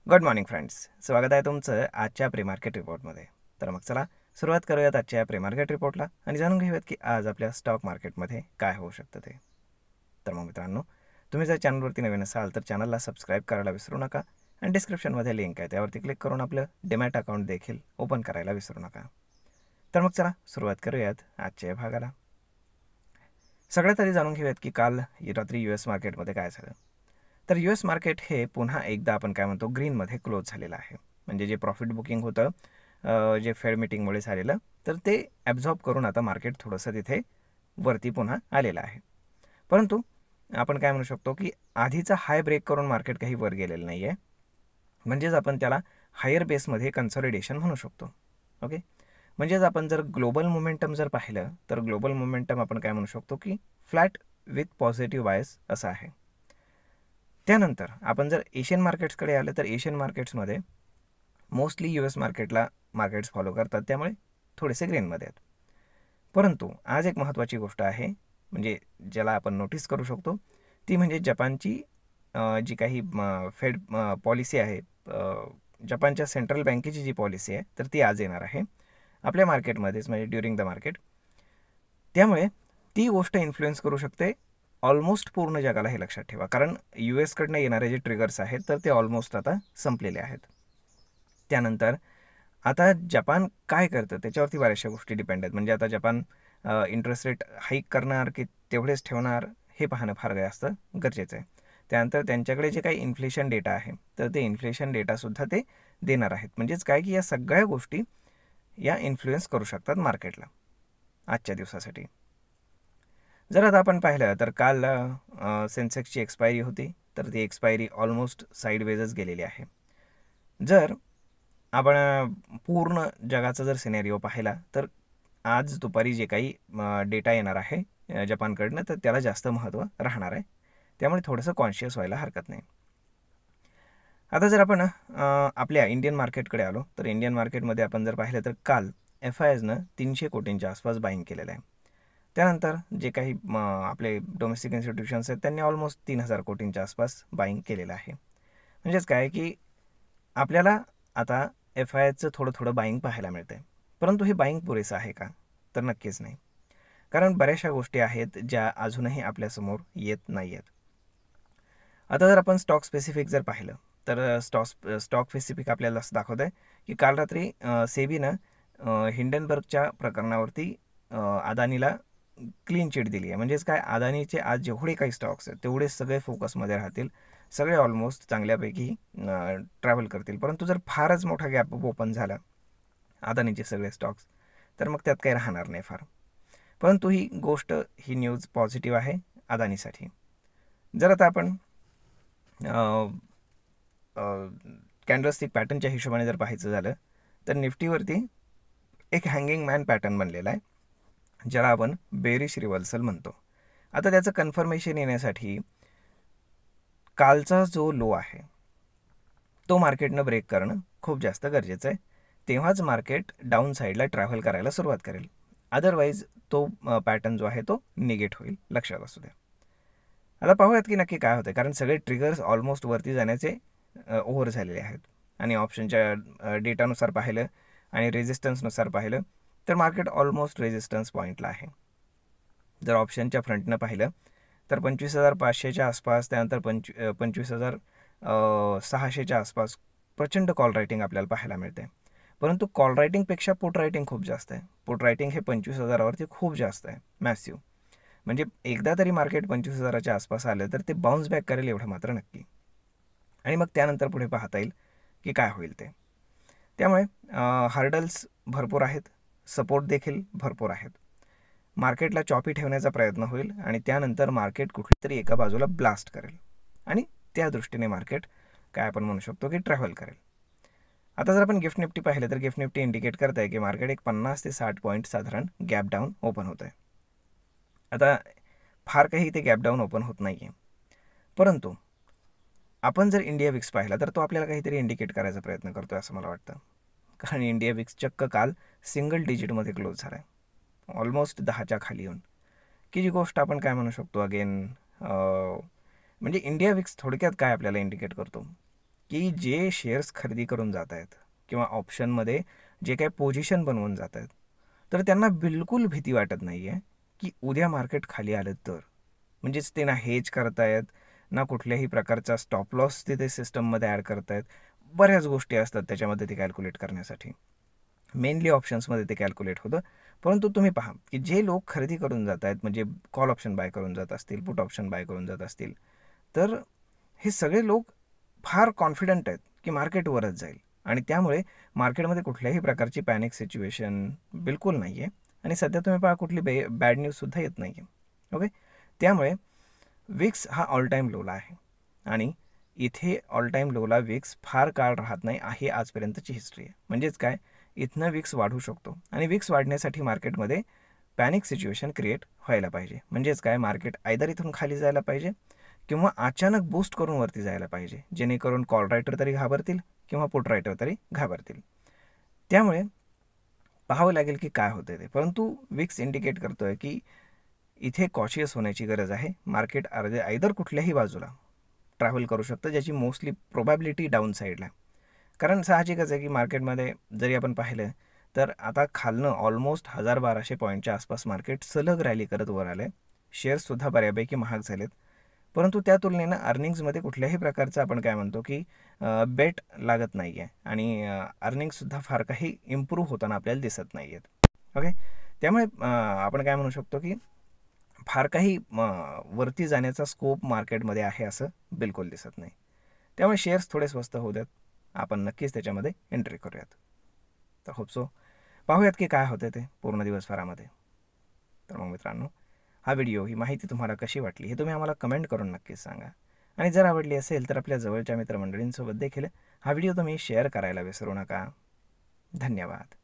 Good morning friends. स्वागत आहे तुमचं आजच्या प्री मार्केट रिपोर्टमध्ये. तर मग चला सुरुवात करूयात आजच्या प्री मार्केट रिपोर्टला आणि जाणून घेऊयात की आज आपल्या स्टॉक मार्केटमध्ये काय होऊ शकतं ते. तर मग मित्रांनो, तुम्ही जर चॅनलवरती नवीन असाल तर चॅनलला सबस्क्राईब करायला विसरू नका आणि डिस्क्रिप्शनमध्ये लिंक आहे त्यावरती क्लिक करून आपलं डीमॅट अकाउंट देखील ओपन करायला विसरू नका. तर मग चला सुरुवात करूयात आजच्या भागाला. सगळ्यात आधी जाणून घेऊयात की काल रात्री US मार्केटमध्ये काय झालं. तर US मार्केट हे पुन्हा एकदा आपण काय म्हणतो ग्रीनमध्ये क्लोज झालेलं आहे. म्हणजे जे प्रॉफिट बुकिंग होतं जे फेड मीटिंगमुळे झालेलं, तर ते ॲब्झॉर्ब करून आता मार्केट थोडंसं तिथे वरती पुन्हा आलेलं आहे. परंतु आपण काय म्हणू शकतो की आधीचा हाय ब्रेक करून मार्केट काही वर गेलेलं नाही आहे. म्हणजेच आपण त्याला हायर बेसमध्ये कन्सॉलिडेशन म्हणू शकतो. ओके, म्हणजेच आपण जर ग्लोबल मोमेंटम जर पाहिलं तर ग्लोबल मोमेंटम आपण काय म्हणू शकतो की फ्लॅट विथ पॉझिटिव्ह बायस असं आहे. त्यानंतर आपण जर एशियन मार्केट्सकडे आलं तर एशियन मार्केट्समध्ये मोस्टली US मार्केट्स फॉलो करतात, त्यामुळे थोडेसे ग्रीनमध्ये आहेत. परंतु आज एक महत्त्वाची गोष्ट आहे म्हणजे ज्याला आपण नोटीस करू शकतो ती म्हणजे जपानची जी काही फेड पॉलिसी आहे, जपानच्या सेंट्रल बँकेची जी पॉलिसी आहे तर ती आज येणार आहे आपल्या मार्केटमध्येच, म्हणजे ड्युरिंग द मार्केट. त्यामुळे ती गोष्ट इन्फ्लुएन्स करू शकते ऑलमोस्ट पूर्ण जगाला, हे लक्षात ठेवा. कारण US कडनं येणारे जे ट्रिगर्स आहेत तर ते ऑलमोस्ट आता संपलेले आहेत. त्यानंतर आता जपान काय करतं त्याच्यावरती बऱ्याचशा गोष्टी डिपेंड आहेत. म्हणजे आता जपान इंटरेस्ट रेट हाईक करणार की तेवढेच ठेवणार हे पाहणं फार जास्त गरजेचं आहे. त्यानंतर त्यांच्याकडे जे काही इन्फ्लेशन डेटा आहे तर ते इन्फ्लेशन डेटासुद्धा ते देणार आहेत. म्हणजेच काय की या सगळ्या गोष्टी या इन्फ्लुएन्स करू शकतात मार्केटला आजच्या दिवसासाठी. जर आता आपण पाहिलं तर काल सेन्सेक्सची एक्सपायरी होती, तर ती एक्सपायरी ऑलमोस्ट साईडवेजच गेलेली आहे. जर आपण पूर्ण जगाचा जर सिनेरिओ पाहिला तर आज दुपारी जे काही डेटा येणार आहे जपानकडनं तर त्याला जास्त महत्त्व राहणार आहे. त्यामुळे थोडंसं कॉन्शियस व्हायला हरकत नाही. आता जर आपण आपल्या इंडियन मार्केटकडे आलो तर इंडियन मार्केटमध्ये आपण जर पाहिलं तर काल FISनं 300 कोटींच्या आसपास बाईंग केलेलं आहे. त्यानंतर जे काही आपले डोमेस्टिक इन्स्टिट्यूशन्स आहेत त्यांनी ऑलमोस्ट 3000 कोटींच्या आसपास बाईंग केलेलं आहे. म्हणजेच काय की आपल्याला आता FISचं थोडं थोडं बाईंग पाहायला मिळतं आहे. परंतु हे बाईंग पुरेसं आहे का? तर नक्कीच नाही. कारण बऱ्याचशा गोष्टी आहेत ज्या अजूनही आपल्यासमोर येत नाही आहेत. आता जर आपण स्टॉक स्पेसिफिक जर पाहिलं तर स्टॉक स्पेसिफिक आपल्याला असं दाखवत आहे की काल रात्री सेबीनं हिंडनबर्गच्या प्रकरणावरती अदानीला क्लीन चिट दिली आहे. म्हणजेच काय, अदानीचे आज जेवढे काही स्टॉक्स आहेत तेवढे सगळे फोकसमध्ये राहतील, सगळे ऑलमोस्ट चांगल्यापैकी ट्रॅव्हल करतील. परंतु जर फारच मोठा गॅप ओपन झाला अदानीचे सगळे स्टॉक्स तर मग त्यात काही राहणार नाही फार. परंतु ही न्यूज पॉझिटिव्ह आहे अदानीसाठी. जर आता आपण कॅन्डलस्टिक पॅटर्नच्या हिशोबाने जर पाहायचं झालं तर निफ्टीवरती एक हँगिंग मॅन पॅटर्न बनलेला आहे, ज्याला आपण बेरिश रिव्हर्सल म्हणतो. आता त्याचं कन्फर्मेशन येण्यासाठी कालचा जो लो आहे तो मार्केटनं ब्रेक करणं खूप जास्त गरजेचं आहे. तेव्हाच मार्केट डाऊन साईडला ट्रॅव्हल करायला सुरुवात करेल. अदरवाईज तो पॅटर्न जो आहे तो निगेट होईल, लक्षात असू द्या. आता पाहूयात की नक्की काय होतं, कारण सगळे ट्रिगर्स ऑलमोस्ट वरती जाण्याचे ओव्हर झालेले आहेत. आणि ऑप्शनच्या डेटानुसार पाहिलं आणि रेजिस्टन्सनुसार पाहिलं तर मार्केट ऑलमोस्ट रेजिस्टन्स पॉईंटला आहे. जर ऑप्शनच्या फ्रंटनं पाहिलं तर 25,500च्या आसपास, त्यानंतर 25,600च्या आसपास प्रचंड कॉल रायटिंग आपल्याला पाहायला मिळते. परंतु कॉल रायटिंगपेक्षा पुट रायटिंग खूप जास्त आहे. पुट रायटिंग हे 25,000वरती खूप जास्त आहे, मॅसिव्ह. म्हणजे एकदा तरी मार्केट 25,000च्या आसपास आलं तर ते बाउन्स बॅक करेल एवढं मात्र नक्की. आणि मग त्यानंतर पुढे पाहता येईल की काय होईल ते. त्यामुळे हार्डल्स भरपूर आहेत, सपोर्ट देखील भरपूर आहेत. मार्केटला चॉपी ठेवण्याचा प्रयत्न होईल आणि त्यानंतर मार्केट कुठेतरी एका बाजूला ब्लास्ट करेल आणि त्या दृष्टीने मार्केट काय आपण म्हणू शकतो की ट्रॅव्हल करेल. आता जर आपण गिफ्ट निफ्टी पाहिलं तर गिफ्ट निफ्टी इंडिकेट करत आहे की मार्केट एक 50 ते 60 पॉईंट साधारण गॅप डाऊन ओपन होत आहे. आता फार काही इथे गॅप डाऊन ओपन होत नाही आहे, परंतु आपण जर इंडिया विक्स पाहिला तर तो आपल्याला काहीतरी इंडिकेट करायचा प्रयत्न करतो आहे असं मला वाटतं. कारण इंडिया विक्स चक्क काल सिंगल डिजिटमध्ये क्लोज झाला आहे, ऑलमोस्ट 10च्या खाली येऊन, की जी गोष्ट आपण काय म्हणू शकतो अगेन म्हणजे इंडिया विक्स थोडक्यात काय आपल्याला इंडिकेट करतो की जे शेअर्स खरेदी करून जात आहेत किंवा ऑप्शनमध्ये जे काही पोझिशन बनवून जात आहेत, तर त्यांना बिलकुल भीती वाटत नाही आहे की उद्या मार्केट खाली आलं तर. म्हणजेच ते ना हेज करतायत, ना कुठल्याही प्रकारचा स्टॉप लॉस तिथे सिस्टममध्ये ॲड करतायत. बऱ्याच गोष्टी असतात त्याच्यामध्ये ते कॅल्क्युलेट करण्यासाठी. मेनली ऑप्शन्समध्ये ते कॅल्क्युलेट होतं. परंतु तुम्ही पहा की जे लोक खरेदी करून जात आहेत, म्हणजे कॉल ऑप्शन बाय करून जात असतील, पुट ऑप्शन बाय करून जात असतील, तर हे सगळे लोक फार कॉन्फिडंट आहेत की मार्केट वरच जाईल आणि त्यामुळे मार्केटमध्ये कुठल्याही प्रकारची पॅनिक सिच्युएशन बिलकुल नाही आहे. आणि सध्या तुम्ही पहा कुठली बॅड न्यूजसुद्धा येत नाही आहे. ओके, त्यामुळे विक्स हा ऑल टाईम लोला आहे आणि इथे ऑल टाईम लोला विक्स फार काळ राहत नाही आहे आजपर्यंतची हिस्ट्री आहे. म्हणजेच काय, इथनं विक्स वाढू शकतो आणि विक्स वाढण्यासाठी मार्केटमध्ये पॅनिक सिच्युएशन क्रिएट व्हायला पाहिजे. म्हणजेच काय, मार्केट आयदर इथून खाली जायला पाहिजे किंवा अचानक बूस्ट करून वरती जायला पाहिजे, जेणेकरून कॉल रायटर तरी घाबरतील किंवा पुट रायटर तरी घाबरतील. त्यामुळे पाहावं लागेल की काय होतं ते. परंतु विक्स इंडिकेट करतोय की इथे कॉशियस होण्याची गरज आहे. मार्केट आयदर कुठल्याही बाजूला ट्रॅव्हल करू शकतं, ज्याची मोस्टली प्रोबॅबिलिटी डाऊन साईडला. कारण साहजिकच आहे की मार्केटमध्ये जरी आपण पाहिलं तर आता खालनं ऑलमोस्ट 1200 पॉईंटच्या आसपास मार्केट सलग रॅली करत वर आलं आहे. शेअर्ससुद्धा बऱ्यापैकी महाग झालेत. परंतु त्या तुलनेनं अर्निंग्समध्ये कुठल्याही प्रकारचं आपण काय म्हणतो की बेट लागत नाही आहे आणि अर्निंग्ससुद्धा फार काही इम्प्रूव्ह होताना आपल्याला दिसत नाही आहेत. ओके, त्यामुळे आपण काय म्हणू शकतो की फार काही वरती जाण्याचा स्कोप मार्केटमध्ये आहे असं बिलकुल दिसत नाही. त्यामुळे शेअर्स थोडे स्वस्त होऊ द्यात, आपण नक्कीच त्याच्यामध्ये एंट्री करूयात. तर होप सो पाहूयात की काय होतं ते पूर्ण दिवसभरामध्ये. तर मग मित्रांनो, हा व्हिडिओ, ही माहिती तुम्हाला कशी वाटली हे तुम्ही आम्हाला कमेंट करून नक्कीच सांगा. आणि जर आवडली असेल तर आपल्या जवळच्या मित्रमंडळींसोबत देखील हा व्हिडिओ तुम्ही शेअर करायला विसरू नका. धन्यवाद.